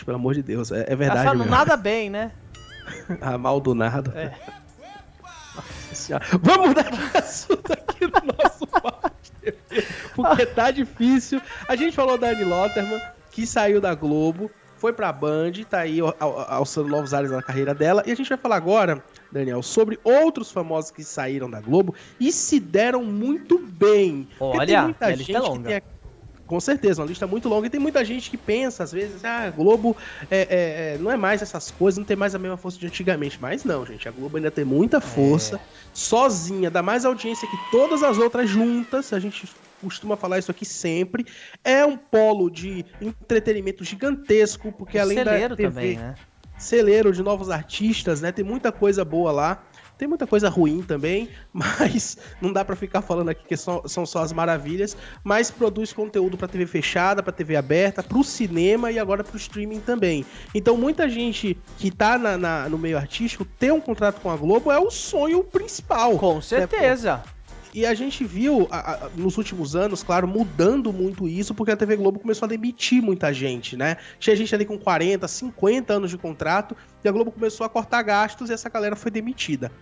pelo amor de Deus. É Ela verdade só não mesmo. nada bem, né? Ah, mal do nada. É. Nossa Senhora. Vamos mudar de assunto aqui no nosso Papo, porque tá difícil. A gente falou da Annie Lotterman, que saiu da Globo, foi pra Band, tá aí alçando novos ares na carreira dela. E a gente vai falar agora, Daniel, sobre outros famosos que saíram da Globo e se deram muito bem. Porque tem Olha, muita minha lista é gente que longa. tem com certeza, uma lista muito longa. E tem muita gente que pensa, às vezes, a Globo não é mais essas coisas, não tem mais a mesma força de antigamente. Mas não, gente, a Globo ainda tem muita força, sozinha, dá mais audiência que todas as outras juntas. A gente costuma falar isso aqui sempre. É um polo de entretenimento gigantesco, porque O além da celeiro TV, também, né? celeiro de novos artistas, né? Tem muita coisa boa lá. Tem muita coisa ruim também, mas não dá pra ficar falando aqui que são só as maravilhas, mas produz conteúdo pra TV fechada, pra TV aberta, pro cinema e agora pro streaming também. Então muita gente que tá no meio artístico, ter um contrato com a Globo é o sonho principal. Com né? certeza. E a gente viu, nos últimos anos, claro, mudando muito isso, porque a TV Globo começou a demitir muita gente, né? Tinha gente ali com 40, 50 anos de contrato, e a Globo começou a cortar gastos e essa galera foi demitida.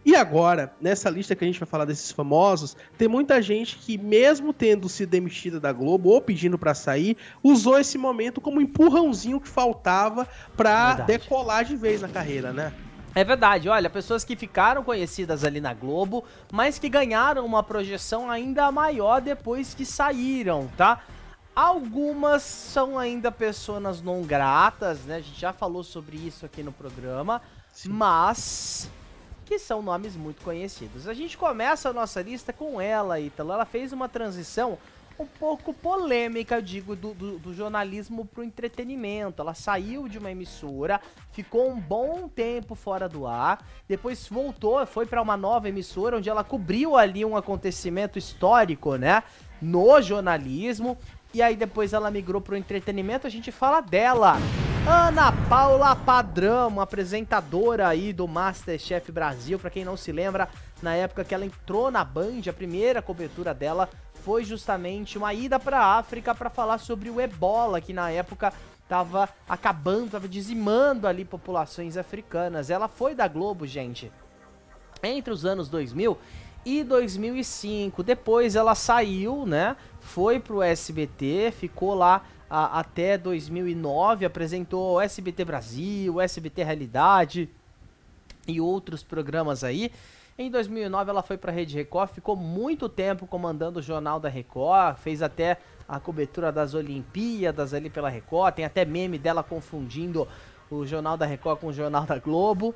E agora, nessa lista que a gente vai falar desses famosos, tem muita gente que, mesmo tendo sido demitida da Globo ou pedindo pra sair, usou esse momento como um empurrãozinho que faltava pra decolar de vez na carreira, né? É verdade, olha, pessoas que ficaram conhecidas ali na Globo, mas que ganharam uma projeção ainda maior depois que saíram, tá? Algumas são ainda pessoas não gratas, né? A gente já falou sobre isso aqui no programa, Sim. mas que são nomes muito conhecidos. A gente começa a nossa lista com ela, Ítalo. Ela fez uma transição um pouco polêmica, eu digo, do jornalismo pro entretenimento. Ela saiu de uma emissora, ficou um bom tempo fora do ar, depois voltou, foi para uma nova emissora, onde ela cobriu ali um acontecimento histórico, né, no jornalismo, e aí depois ela migrou pro entretenimento. A gente fala dela, Ana Paula Padrão, uma apresentadora aí do MasterChef Brasil. Pra quem não se lembra, na época que ela entrou na Band, a primeira cobertura dela foi justamente uma ida pra África para falar sobre o ebola, que na época tava acabando, tava dizimando ali populações africanas. Ela foi da Globo, gente, entre os anos 2000 e 2005. Depois ela saiu, né, foi pro SBT, ficou lá até 2009, apresentou o SBT Brasil, o SBT Realidade e outros programas aí. Em 2009 ela foi pra Rede Record, ficou muito tempo comandando o Jornal da Record, fez até a cobertura das Olimpíadas ali pela Record, tem até meme dela confundindo o Jornal da Record com o Jornal da Globo.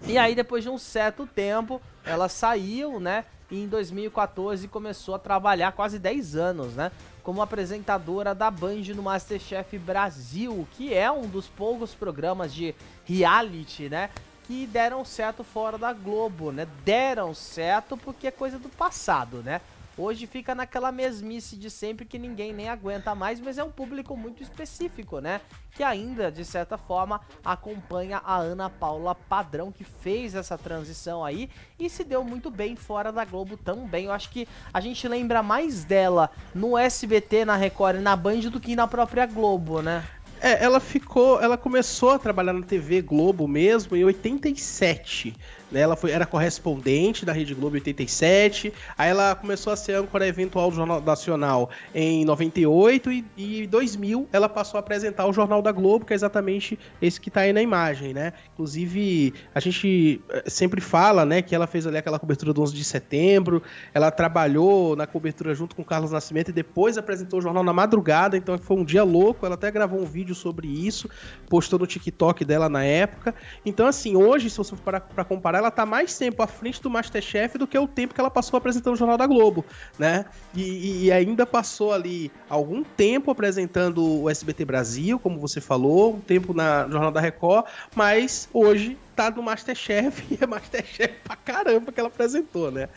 E aí depois de um certo tempo ela saiu, né, e em 2014 começou a trabalhar quase 10 anos, né, como apresentadora da Band no MasterChef Brasil, que é um dos poucos programas de reality, né, que deram certo fora da Globo, né? Deram certo porque é coisa do passado, né? Hoje fica naquela mesmice de sempre que ninguém nem aguenta mais, mas é um público muito específico, né? Que ainda, de certa forma, acompanha a Ana Paula Padrão, que fez essa transição aí e se deu muito bem fora da Globo também. Eu acho que a gente lembra mais dela no SBT, na Record e na Band do que na própria Globo, né? Ela começou a trabalhar na TV Globo mesmo em 87, né? Ela era correspondente da Rede Globo em 87, aí ela começou a ser âncora eventual do Jornal Nacional em 98 e em 2000 ela passou a apresentar o Jornal da Globo, que é exatamente esse que tá aí na imagem, né? Inclusive, a gente sempre fala, né, que ela fez ali aquela cobertura do 11 de setembro, ela trabalhou na cobertura junto com o Carlos Nascimento e depois apresentou o jornal na madrugada, então foi um dia louco. Ela até gravou um vídeo sobre isso, postou no TikTok dela na época. Então, assim, hoje, se você for para comparar, ela tá mais tempo à frente do MasterChef do que o tempo que ela passou apresentando o Jornal da Globo, né? E ainda passou ali algum tempo apresentando o SBT Brasil, como você falou, um tempo no Jornal da Record, mas hoje tá no MasterChef e é MasterChef pra caramba que ela apresentou, né?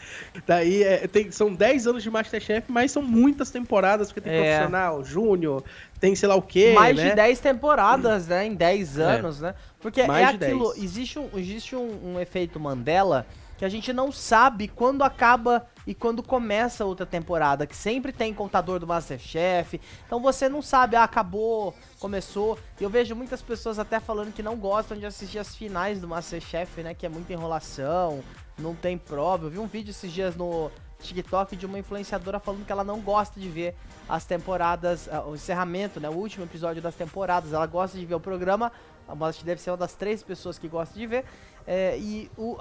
Daí são 10 anos de MasterChef, mas são muitas temporadas, porque tem profissional, júnior, tem sei lá o quê, mais né? de 10 temporadas, né? Em 10 anos, né? Porque mais é de aquilo, 10. existe um efeito Mandela que a gente não sabe quando acaba e quando começa outra temporada, que sempre tem contador do MasterChef. Então você não sabe, acabou, começou. E eu vejo muitas pessoas até falando que não gostam de assistir as finais do MasterChef, né? Que é muita enrolação, não tem prova. Eu vi um vídeo esses dias no TikTok de uma influenciadora falando que ela não gosta de ver as temporadas, o encerramento, né? O último episódio das temporadas. Ela gosta de ver o programa, mas deve ser uma das 3 pessoas que gosta de ver. E o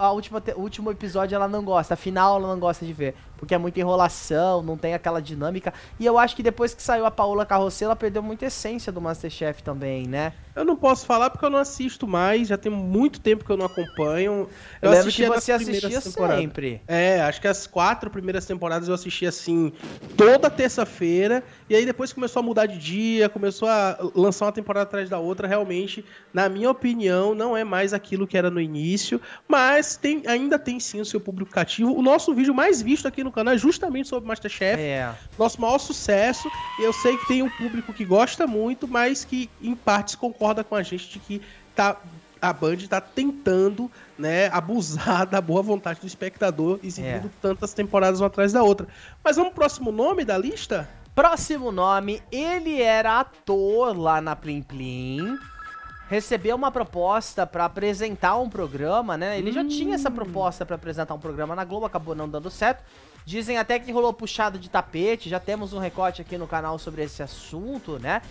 último episódio ela não gosta, a final ela não gosta de ver, porque é muita enrolação, não tem aquela dinâmica. E eu acho que depois que saiu a Paola Carrossel, ela perdeu muita essência do MasterChef também, né? Eu não posso falar porque eu não assisto mais, já tem muito tempo que eu não acompanho. Eu lembro que você assistia sempre. Acho que as 4 primeiras temporadas eu assisti assim, toda terça-feira, e aí depois começou a mudar de dia, começou a lançar uma temporada atrás da outra, realmente, na minha opinião, não é mais aquilo que era no início, mas ainda tem sim o seu público cativo. O nosso vídeo mais visto aqui no canal é justamente sobre MasterChef, nosso maior sucesso, e eu sei que tem um público que gosta muito, mas que em partes concorda com a gente de que a Band está tentando, né, abusar da boa vontade do espectador, exibindo tantas temporadas uma atrás da outra. Mas vamos pro próximo nome da lista? Próximo nome, ele era ator lá na Plim Plim, recebeu uma proposta para apresentar um programa, né? Ele já tinha essa proposta para apresentar um programa na Globo, acabou não dando certo. Dizem até que rolou puxada de tapete, já temos um recorte aqui no canal sobre esse assunto, né?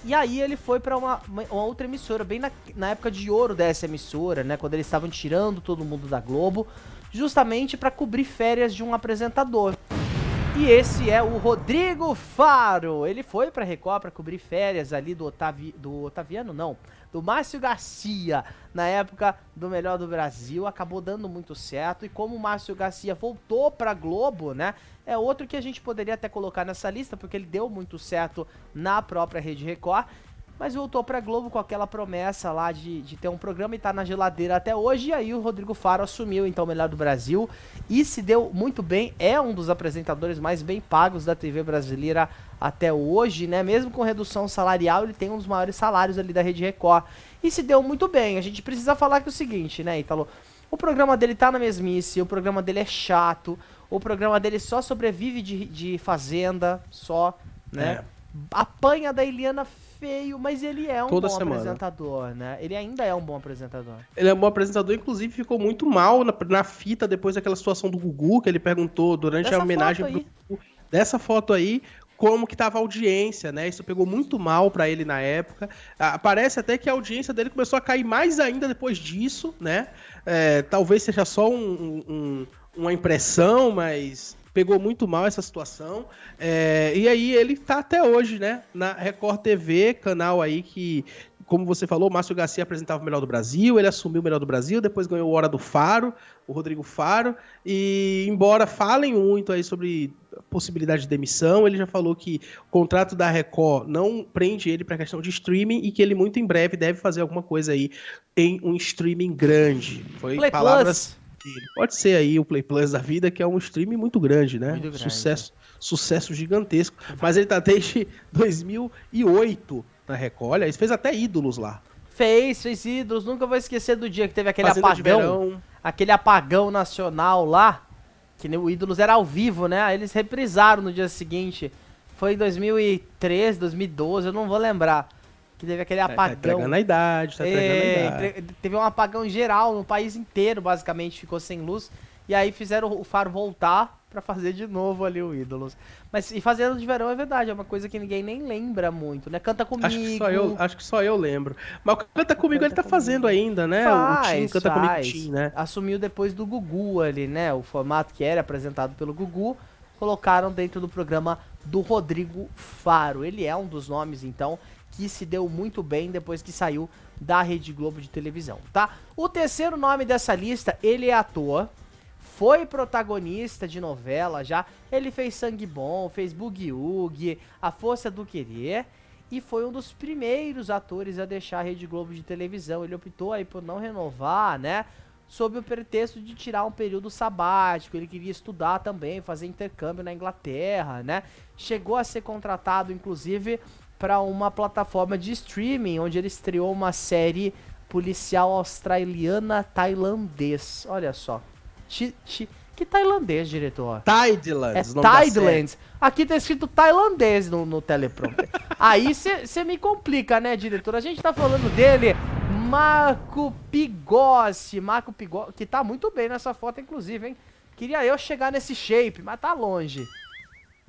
E aí ele foi pra uma outra emissora, bem na época de ouro dessa emissora, né? Quando eles estavam tirando todo mundo da Globo, justamente pra cobrir férias de um apresentador. E esse é o Rodrigo Faro. Ele foi pra Record pra cobrir férias ali do Otaviano, não, do Márcio Garcia, na época do Melhor do Brasil. Acabou dando muito certo. E como o Márcio Garcia voltou pra Globo, né? É outro que a gente poderia até colocar nessa lista, porque ele deu muito certo na própria Rede Record. Mas voltou pra Globo com aquela promessa lá de ter um programa e tá na geladeira até hoje. E aí o Rodrigo Faro assumiu então o Melhor do Brasil e se deu muito bem. É um dos apresentadores mais bem pagos da TV brasileira até hoje, né? Mesmo com redução salarial, ele tem um dos maiores salários ali da Rede Record. E se deu muito bem. A gente precisa falar que é o seguinte, né, Ítalo? O programa dele tá na mesmice, o programa dele é chato, o programa dele só sobrevive de Fazenda, só, né? Apanha da Eliana feio, mas ele é um bom apresentador, né? Ele ainda é um bom apresentador. Ele é um bom apresentador, inclusive ficou muito mal na fita depois daquela situação do Gugu, que ele perguntou durante a homenagem pro Gugu, dessa foto aí, como que tava a audiência, né? Isso pegou muito mal pra ele na época. Parece até que a audiência dele começou a cair mais ainda depois disso, né? Talvez seja só uma impressão, mas pegou muito mal essa situação. E aí ele tá até hoje, né? Na Record TV, canal aí que, como você falou, o Márcio Garcia apresentava o Melhor do Brasil, ele assumiu o Melhor do Brasil, depois ganhou o Hora do Faro, o Rodrigo Faro, e embora falem muito aí sobre possibilidade de demissão, ele já falou que o contrato da Record não prende ele para questão de streaming e que ele muito em breve deve fazer alguma coisa aí em um streaming grande. Foi Play palavras Plus. dele. Pode ser aí o Play Plus da vida, que é um streaming muito grande, né? Muito grande. Sucesso gigantesco. Mas ele tá desde 2008 na Record. Olha, ele fez até Ídolos lá. Fez Ídolos. Nunca vou esquecer do dia que teve aquele Fazenda apagão. Aquele apagão nacional lá. Que o Ídolos era ao vivo, né? Aí eles reprisaram no dia seguinte. Foi em 2013, 2012, eu não vou lembrar. Que teve aquele apagão. Tá entregando a idade, Teve um apagão geral no país inteiro, basicamente, ficou sem luz. E aí fizeram o Faro voltar pra fazer de novo ali o Ídolos. Mas e Fazenda de Verão é verdade, é uma coisa que ninguém nem lembra muito, né? Canta Comigo. Acho que só eu lembro. Mas o Canta Comigo ele tá fazendo ainda, né? O Tim, Canta Comigo Tim, né? Assumiu depois do Gugu ali, né? O formato que era apresentado pelo Gugu, colocaram dentro do programa do Rodrigo Faro. Ele é um dos nomes, então, que se deu muito bem depois que saiu da Rede Globo de televisão, tá? O terceiro nome dessa lista, ele é ator, foi protagonista de novela já, ele fez Sangue Bom, fez Boogie Woogie, A Força do Querer, e foi um dos primeiros atores a deixar a Rede Globo de televisão. Ele optou aí por não renovar, né? Sob o pretexto de tirar um período sabático, ele queria estudar também, fazer intercâmbio na Inglaterra, né? Chegou a ser contratado, inclusive, para uma plataforma de streaming, onde ele estreou uma série policial australiana tailandês. Olha só. Que tailandês, diretor? Tidelands, É o nome da série. Tidelands. Aqui tá escrito tailandês no teleprompter. Aí você me complica, né, diretor? A gente tá falando dele, Marco Pigossi. Marco Pigossi, que tá muito bem nessa foto, inclusive, hein? Queria eu chegar nesse shape, mas tá longe.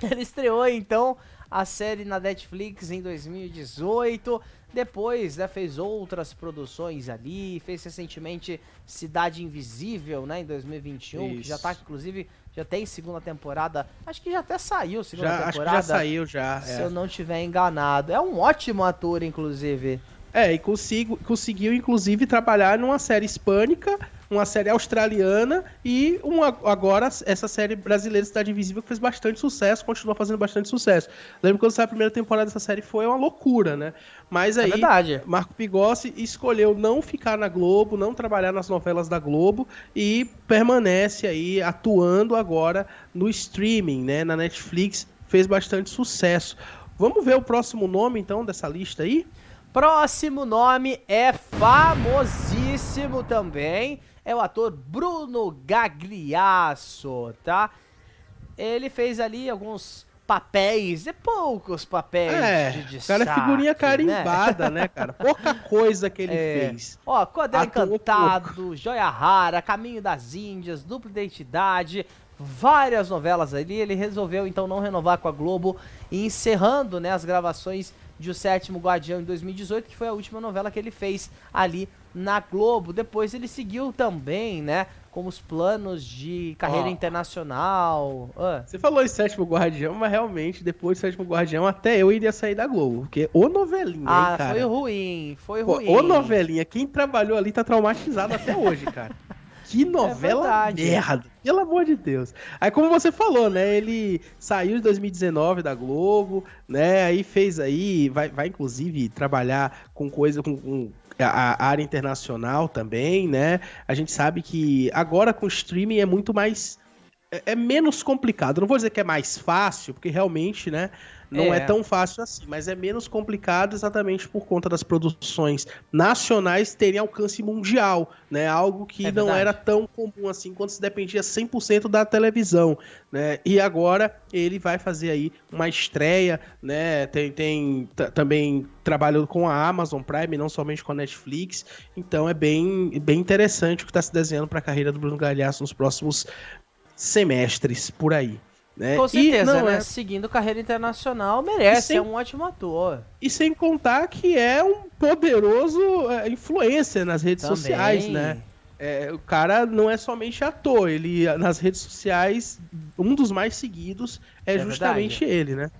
Ele estreou, então, a série na Netflix em 2018. Depois, né, fez outras produções ali. Fez recentemente Cidade Invisível, né, em 2021. Isso. Que já tá, inclusive, já tem segunda temporada. Acho que já até saiu segunda Acho que temporada. já saiu, já. Se eu não tiver enganado. É um ótimo ator, inclusive. E conseguiu, inclusive, trabalhar numa série hispânica, uma série australiana e agora essa série brasileira, Cidade Invisível, que fez bastante sucesso, continua fazendo bastante sucesso. Lembro que quando saiu a primeira temporada dessa série foi uma loucura, né? Mas aí, Marco Pigossi escolheu não ficar na Globo, não trabalhar nas novelas da Globo e permanece aí atuando agora no streaming, né? Na Netflix, fez bastante sucesso. Vamos ver o próximo nome, então, dessa lista aí? Próximo nome é famosíssimo também. É o ator Bruno Gagliasso, tá? Ele fez ali alguns papéis, poucos papéis de destaque. Cara, é figurinha carimbada, né, cara? Pouca coisa que ele fez. Ó, Cordel Encantado, Joia Rara, Caminho das Índias, Dupla Identidade, várias novelas ali. Ele resolveu, então, não renovar com a Globo e encerrando, né, as gravações de O Sétimo Guardião em 2018, que foi a última novela que ele fez ali na Globo. Depois ele seguiu também, né, com os planos de carreira internacional. Você falou em Sétimo Guardião, mas realmente, depois do Sétimo Guardião, até eu iria sair da Globo, porque ô novelinha, hein, cara? Foi ruim. Ô novelinha, quem trabalhou ali tá traumatizado até hoje, cara. Que novela merda, pelo amor de Deus. Aí, como você falou, né, ele saiu em 2019 da Globo, né, aí fez aí, vai inclusive trabalhar com coisa, com a área internacional também, né. A gente sabe que agora com o streaming é muito mais, é menos complicado. Não vou dizer que é mais fácil, porque realmente, né, não é tão fácil assim, mas é menos complicado exatamente por conta das produções nacionais terem alcance mundial, né? Algo que não era tão comum assim quando se dependia 100% da televisão, né? E agora ele vai fazer aí uma estreia, né? Também trabalhando com a Amazon Prime, não somente com a Netflix. Então é bem interessante o que está se desenhando para a carreira do Bruno Gagliasso nos próximos semestres por aí. Né? Com certeza, né? Seguindo carreira internacional, merece, é um ótimo ator. E sem contar que é um poderoso influencer nas redes sociais, né? O cara não é somente ator, ele nas redes sociais, um dos mais seguidos é justamente ele, né?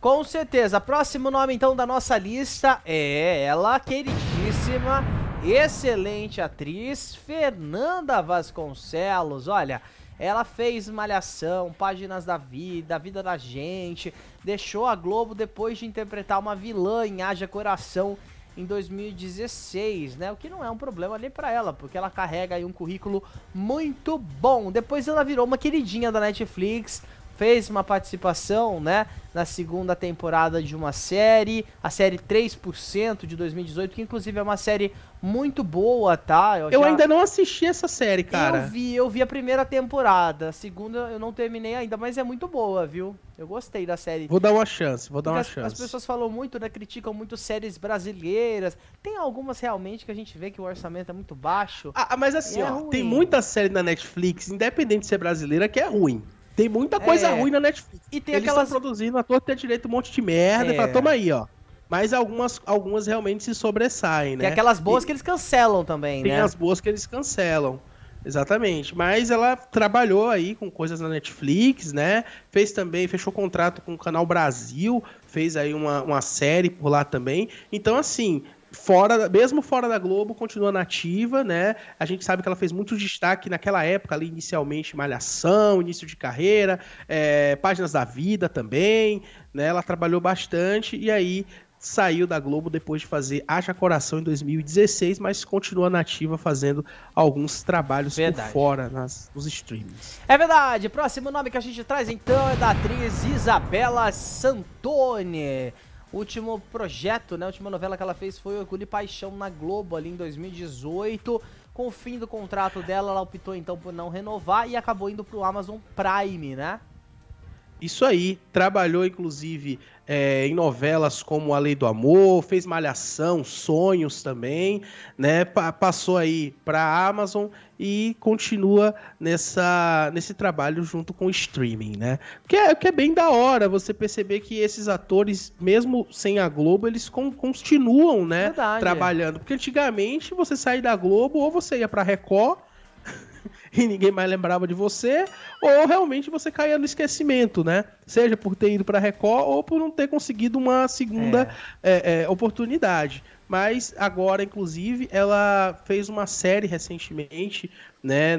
Com certeza. Próximo nome, então, da nossa lista é ela, queridíssima, excelente atriz, Fernanda Vasconcelos. Olha, ela fez Malhação, Páginas da Vida, Vida da Gente, deixou a Globo depois de interpretar uma vilã em Haja Coração em 2016, né? O que não é um problema nem pra ela, porque ela carrega aí um currículo muito bom. Depois ela virou uma queridinha da Netflix, fez uma participação, né, na segunda temporada de uma série, a série 3% de 2018, que inclusive é uma série muito boa, tá? Eu ainda não assisti essa série, cara. Eu vi a primeira temporada, a segunda eu não terminei ainda, mas é muito boa, viu? Eu gostei da série. Vou dar uma chance. As pessoas falam muito, né, criticam muito séries brasileiras, tem algumas realmente que a gente vê que o orçamento é muito baixo. Mas assim, tem muita série na Netflix, independente de ser brasileira, que é ruim. Tem muita coisa ruim na Netflix. E tem Eles estão produzindo a todo ter direito um monte de merda. E fala, toma aí, ó. Mas algumas realmente se sobressaem, né? Tem aquelas boas que eles cancelam também, né? Tem as boas que eles cancelam. Exatamente. Mas ela trabalhou aí com coisas na Netflix, né? Fechou contrato com o Canal Brasil, fez aí uma série por lá também. Então, assim, mesmo fora da Globo, continua nativa, né? A gente sabe que ela fez muito destaque naquela época ali, inicialmente, Malhação, início de carreira, Páginas da Vida também, né? Ela trabalhou bastante e aí saiu da Globo depois de fazer Haja Coração em 2016, mas continua nativa fazendo alguns trabalhos por fora nos streamings. É verdade. Próximo nome que a gente traz então é da atriz Isabela Santoni. Último projeto, né? A última novela que ela fez foi Orgulho e Paixão na Globo ali em 2018. Com o fim do contrato dela, ela optou então por não renovar e acabou indo pro Amazon Prime, né? Isso aí, trabalhou inclusive em novelas como A Lei do Amor, fez Malhação, Sonhos também, né? Passou aí para a Amazon e continua nesse trabalho junto com o streaming, né? Que é bem da hora você perceber que esses atores, mesmo sem a Globo, eles continuam, né, Verdade. trabalhando. Porque antigamente você saía da Globo ou você ia para Record e ninguém mais lembrava de você, ou realmente você caía no esquecimento, né? Seja por ter ido para Record ou por não ter conseguido uma segunda oportunidade. Mas agora, inclusive, ela fez uma série recentemente, né,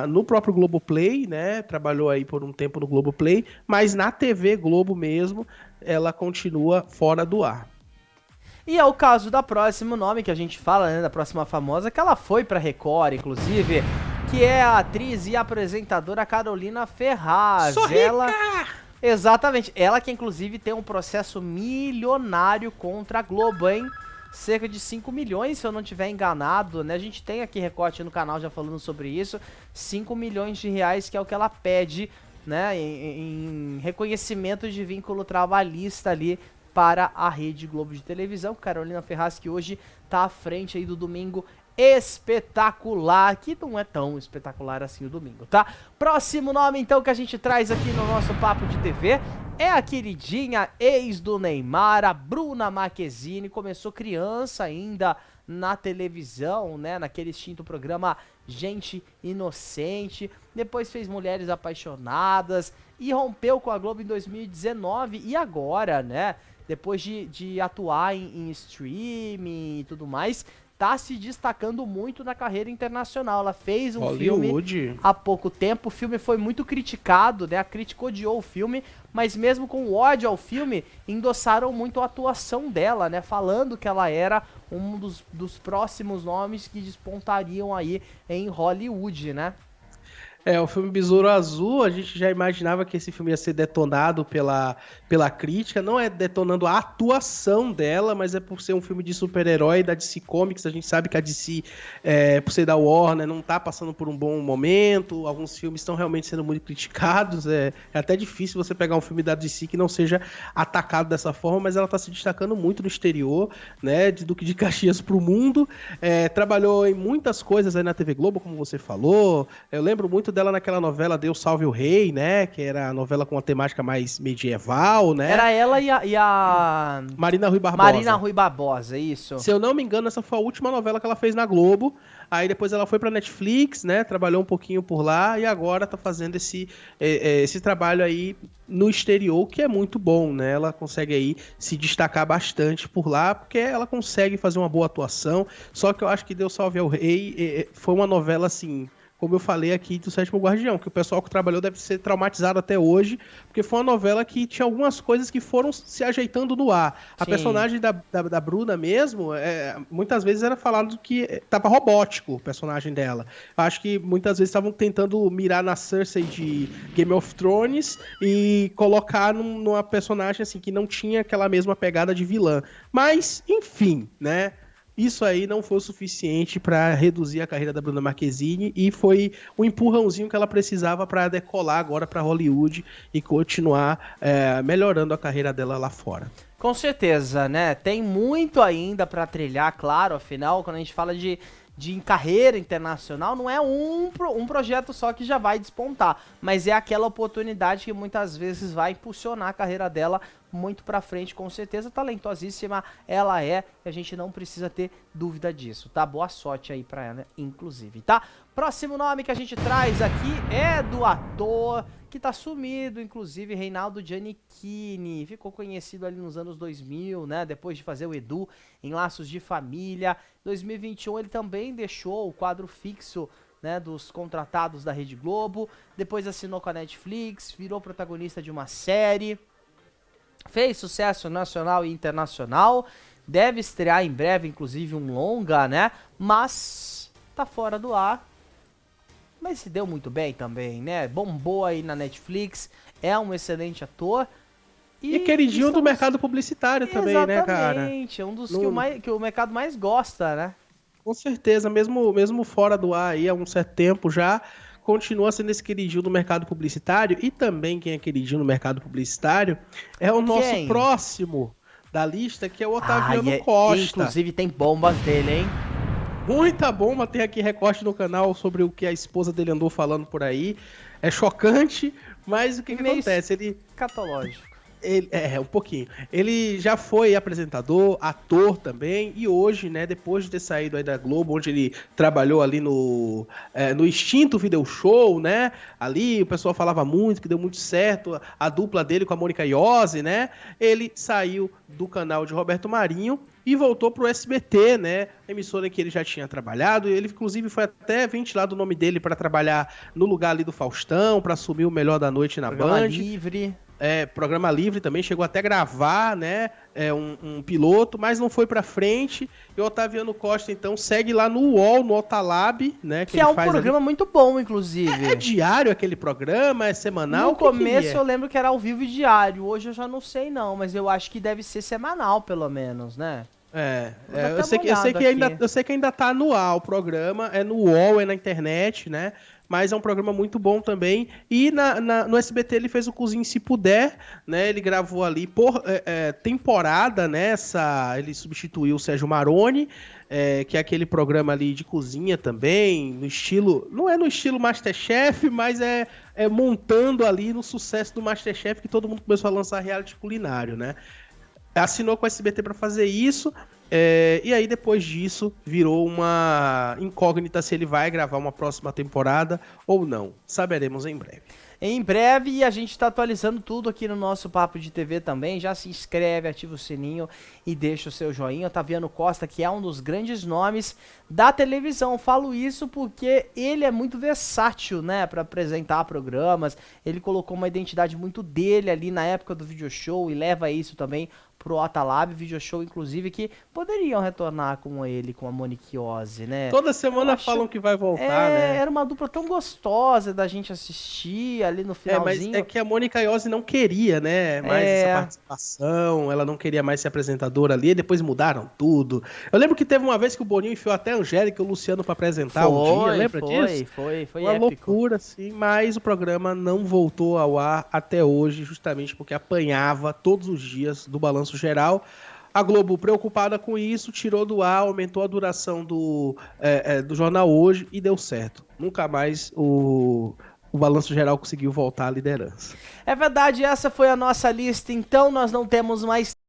no próprio Globoplay, né? Trabalhou aí por um tempo no Globoplay, mas na TV Globo mesmo, ela continua fora do ar. E é o caso da próximo nome que a gente fala, né, da próxima famosa, que ela foi pra Record, inclusive, que é a atriz e apresentadora Carolina Ferraz. Sou ela rica! Exatamente, ela que inclusive tem um processo milionário contra a Globo, hein? Cerca de 5 milhões, se eu não estiver enganado, né? A gente tem aqui recorte no canal já falando sobre isso. 5 milhões de reais, que é o que ela pede, né? Em reconhecimento de vínculo trabalhista ali para a Rede Globo de televisão. Carolina Ferraz, que hoje tá à frente aí do Domingo Espetacular, que não é tão espetacular assim o domingo, tá? Próximo nome, então, que a gente traz aqui no nosso Papo de TV é a queridinha ex do Neymar, a Bruna Marquezine. Começou criança ainda na televisão, né? Naquele extinto programa Gente Inocente. Depois fez Mulheres Apaixonadas e rompeu com a Globo em 2019. E agora, né? Depois de atuar em streaming e tudo mais, tá se destacando muito na carreira internacional. Ela fez um Hollywood. filme há pouco tempo, o filme foi muito criticado, né? A crítica odiou o filme, mas mesmo com o ódio ao filme, endossaram muito a atuação dela, né? Falando que ela era um dos próximos nomes que despontariam aí em Hollywood, né? O filme Besouro Azul, a gente já imaginava que esse filme ia ser detonado pela crítica. Não é detonando a atuação dela, mas é por ser um filme de super-herói da DC Comics. A gente sabe que a DC, por ser da Warner, não tá passando por um bom momento. Alguns filmes estão realmente sendo muito criticados. É até difícil você pegar um filme da DC que não seja atacado dessa forma, mas ela tá se destacando muito no exterior, né? De Duque de Caxias pro mundo. Trabalhou em muitas coisas aí na TV Globo, como você falou. Eu lembro muito dela naquela novela Deus Salve o Rei, né? Que era a novela com uma temática mais medieval, né? Era ela e a... Marina Rui Barbosa. Marina Rui Barbosa, isso. Se eu não me engano, essa foi a última novela que ela fez na Globo. Aí depois ela foi pra Netflix, né? Trabalhou um pouquinho por lá e agora tá fazendo esse trabalho aí no exterior, que é muito bom, né? Ela consegue aí se destacar bastante por lá, porque ela consegue fazer uma boa atuação. Só que eu acho que Deus Salve ao Rei foi uma novela, assim, como eu falei aqui do Sétimo Guardião, que o pessoal que trabalhou deve ser traumatizado até hoje, porque foi uma novela que tinha algumas coisas que foram se ajeitando no ar. A Sim. personagem da Bruna mesmo, muitas vezes era falado que estava robótico o personagem dela. Eu acho que muitas vezes estavam tentando mirar na Cersei de Game of Thrones e colocar numa personagem assim que não tinha aquela mesma pegada de vilã. Mas, enfim, né? Isso aí não foi o suficiente para reduzir a carreira da Bruna Marquezine e foi o empurrãozinho que ela precisava para decolar agora para Hollywood e continuar melhorando a carreira dela lá fora. Com certeza, né? Tem muito ainda para trilhar, claro, afinal, quando a gente fala de carreira internacional, não é um projeto só que já vai despontar, mas é aquela oportunidade que muitas vezes vai impulsionar a carreira dela muito pra frente, com certeza. Talentosíssima ela é, e a gente não precisa ter dúvida disso, tá? Boa sorte aí pra ela, inclusive, tá? Próximo nome que a gente traz aqui é do ator que tá sumido, inclusive, Reinaldo Giannichini. Ficou conhecido ali nos anos 2000, né? Depois de fazer o Edu em Laços de Família. 2021 ele também deixou o quadro fixo, né, dos contratados da Rede Globo. Depois assinou com a Netflix, virou protagonista de uma série. Fez sucesso nacional e internacional. Deve estrear em breve, inclusive, um longa, né? Mas tá fora do ar. Mas se deu muito bem também, né? Bombou aí na Netflix. É um excelente ator. E queridinho do mercado publicitário também, né, cara? Exatamente. É um dos que o mercado mais gosta, né? Com certeza, mesmo fora do ar aí há um certo tempo já, continua sendo esse queridinho do mercado publicitário. E também quem é queridinho no mercado publicitário é o nosso Quem? próximo da lista, que é o Ah, Otaviano Costa. inclusive tem bombas dele, hein? Muita bomba, tem aqui recorte no canal sobre o que a esposa dele andou falando por aí. É chocante, mas o que Meio acontece? Ele escatológico. um pouquinho. Ele já foi apresentador, ator também, e hoje, né, depois de ter saído aí da Globo, onde ele trabalhou ali no extinto Video Show, né, ali o pessoal falava muito, que deu muito certo, a dupla dele com a Mônica Iose, né, ele saiu do canal de Roberto Marinho e voltou pro SBT, né, emissora que ele já tinha trabalhado, ele inclusive foi até ventilado o nome dele para trabalhar no lugar ali do Faustão, para assumir o Melhor da Noite na Programa Band. livre. Programa livre também, chegou até a gravar, né, um piloto, mas não foi pra frente, e o Otaviano Costa, então, segue lá no UOL, no Otalab, né, Que é um programa muito bom, inclusive. É diário aquele programa? É semanal? No começo eu lembro que era ao vivo e diário, hoje eu já não sei não, mas eu acho que deve ser semanal, pelo menos, né? Eu sei que ainda tá no ar o programa, é no UOL, é na internet, né? Mas é um programa muito bom também. E no SBT ele fez o Cozinhe Se Puder, né? Ele gravou ali por temporada, né? Ele substituiu o Sérgio Maroni, que é aquele programa ali de cozinha também, no estilo... Não é no estilo MasterChef, mas é montando ali no sucesso do MasterChef que todo mundo começou a lançar reality culinário, né? Assinou com o SBT para fazer isso, e aí depois disso virou uma incógnita se ele vai gravar uma próxima temporada ou não. Saberemos em breve. Em breve, e a gente está atualizando tudo aqui no nosso Papo de TV também. Já se inscreve, ativa o sininho e deixa o seu joinha. Otaviano Costa, que é um dos grandes nomes da televisão. Falo isso porque ele é muito versátil, né, para apresentar programas. Ele colocou uma identidade muito dele ali na época do video show e leva isso também pro Otalab, video show, inclusive, que poderiam retornar com ele, com a Monique Iose, né? Toda semana falam que vai voltar, né? Era uma dupla tão gostosa da gente assistir ali no finalzinho. Mas é que a Mônica Iose não queria, né, mais essa participação, ela não queria mais ser apresentadora ali, e depois mudaram tudo. Eu lembro que teve uma vez que o Boninho enfiou até a Angélica e o Luciano pra apresentar um dia, lembra disso? Foi uma épico. Loucura, sim, mas o programa não voltou ao ar até hoje, justamente porque apanhava todos os dias do Balanço Geral. A Globo, preocupada com isso, tirou do ar, aumentou a duração do Jornal Hoje e deu certo. Nunca mais o Balanço Geral conseguiu voltar à liderança. É verdade, essa foi a nossa lista, então nós não temos mais